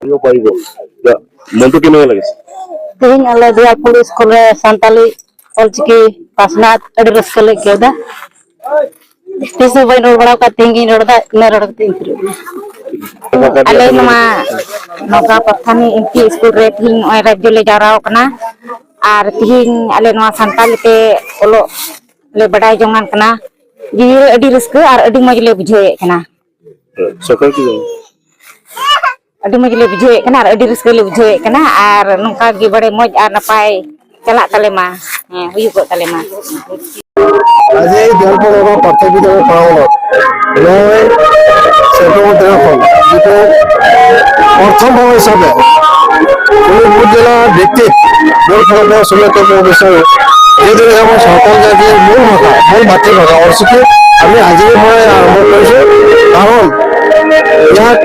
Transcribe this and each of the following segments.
মনটো কেনেকুৱা লাগিছে? Ting ala dia pulis kole santali olchiki pasnat adi raskale keda. Tisu bayi nol bada ka tinggi nol da nol ting kiri. Ale nama naga pathani inti school re ting oi rajule jarao kana. Ar ting ale nama santali te olo le badai jongan kana. Jiri adi raske ar adi majle bujhe kana. Sakal ki Adi majle bujhe kana ar adi raskale bujhe kana ar nungka gi bade moj ar napai chalak talema huyuk talema. আজি এই দলপনৰ পাৰ্থক্যৰ ফলত মই central দলখন যিটো প্ৰথমভাৱে হিচাপে শোণিতপুৰ জিলাৰ ভিত্তিত দলখনৰ চূড়ান্ত কৰিব বিচাৰোঁ। যিদৰে আমাৰ চৰকাৰ জাতিৰ মূল ভাষা মূল মাতৃভাষা অৰ্চিকি আমি আজিৰ পৰাই আৰম্ভ কৰিছোঁ। কাৰণ ইয়াত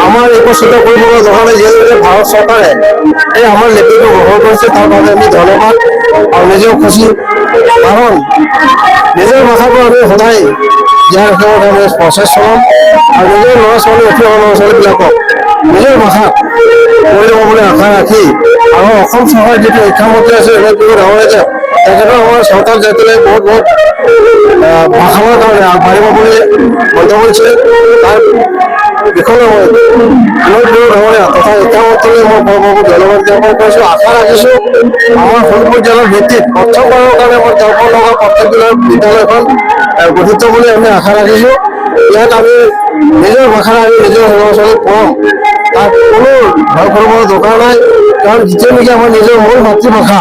আমাৰ একত্ৰিত কৰিবলৈ দৰকাৰ নাই। যিহেতু ভাৰত চৰকাৰে এই আমাৰ লিপিটো গ্ৰহণ কৰিছে তাৰ বাবে আমি ধন্যবাদ আৰু নিজেও খুচি। কাৰণ নিজৰ ভাষাটো আমি সদায় ইয়াৰ কাৰণে আমি প্ৰচেছ চলাম আৰু নিজৰ ল'ৰা ছোৱালী উঠি অহা ল'ৰা ছোৱালীবিলাকক নিজৰ ভাষাত কৰি ল'ব বুলি আশা ৰাখি আৰু অসম চৰকাৰৰ যিটো শিক্ষামন্ত্ৰী আছে তেখেতৰ আমাৰ চৰকাৰ জাতিলে বহুত ভাষাৰ কাৰণে আগবাঢ়িব বুলি মন্তব্য কৰিছে। তাৰ বিষয়ে মই তথা শিক্ষামন্ত্ৰীলৈ মই বহুত ধন্যবাদ জ্ঞাপন কৰিছোঁ। আশা ৰাখিছোঁ আমাৰ শোণিতপুৰ জিলাৰ ভিত্তিত প্ৰথমবাৰৰ কাৰণে মই দৰ্পণ লগা প্ৰত্যেকবিলাক বিদ্যালয়খন গঠিত বুলি আমি আশা ৰাখিছোঁ। ইয়াত আমি নিজৰ ভাষাৰে আমি নিজৰ ল'ৰা ছোৱালীক পঢ়াম, তাত কোনো ভয় কৰিবৰ দৰকাৰ নাই। কাৰণ যিটো নেকি আমাৰ নিজৰ মূল মাতৃভাষা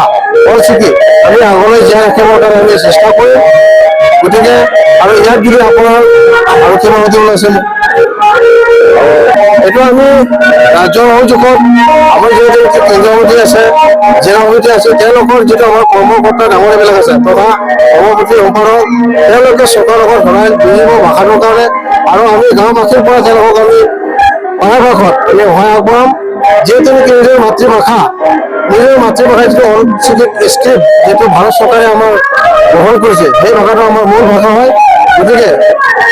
অৰ্চিকি আমি আগলৈ জীয়াই ৰাখিবৰ কাৰণে আমি চেষ্টা কৰিম। গতিকে আৰু ইয়াত যদি আপোনাৰ আৰু কিবা সুধিব আছে এইটো আমি ৰাজ্যৰ সহযোগত আমাৰ যিহেতু কেন্দ্ৰীয় মন্ত্ৰী আছে জিলা সমিতি আছে তেওঁলোকৰ যিটো আমাৰ কৰ্মকৰ্তা ডাঙৰীয়াবিলাক আছে তথা সভাপতি সম্পাদক তেওঁলোকে চৰকাৰৰ লগত সদায় বুজিব ভাষাটোৰ কাৰণে আৰু আমি গাঁওবাসীৰ পৰা তেওঁলোকক আমি পৰামৰ্শত আমি সহায় আগবঢ়াম। যিহেতু নেকি নিজৰ মাতৃভাষা যিটো অনস্বীকৃত স্ক্ৰিপ্ট যিটো ভাৰত চৰকাৰে আমাৰ গ্ৰহণ কৰিছে সেই ভাষাটো আমাৰ মূল ভাষা হয়। গতিকে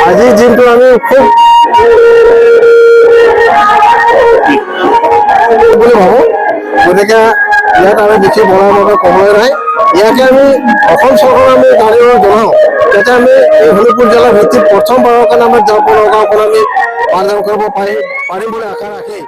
আজিৰ দিনটো আমি খুব বুলি ভাবোঁ। গতিকে ইয়াত আমি বিশেষ বনাৰ বাবে ক'বলৈ নাই। ইয়াকে আমি অসম চৰকাৰক আমি ধন্যবাদ জনাওঁ যাতে আমি এই শোণিতপুৰ জিলাৰ ভিত্তিত প্ৰথমবাৰৰ কাৰণে আমাৰ দৰ্পণ গাঁওখন আমি পাঠদান কৰিব পাৰিম বুলি আশা ৰাখি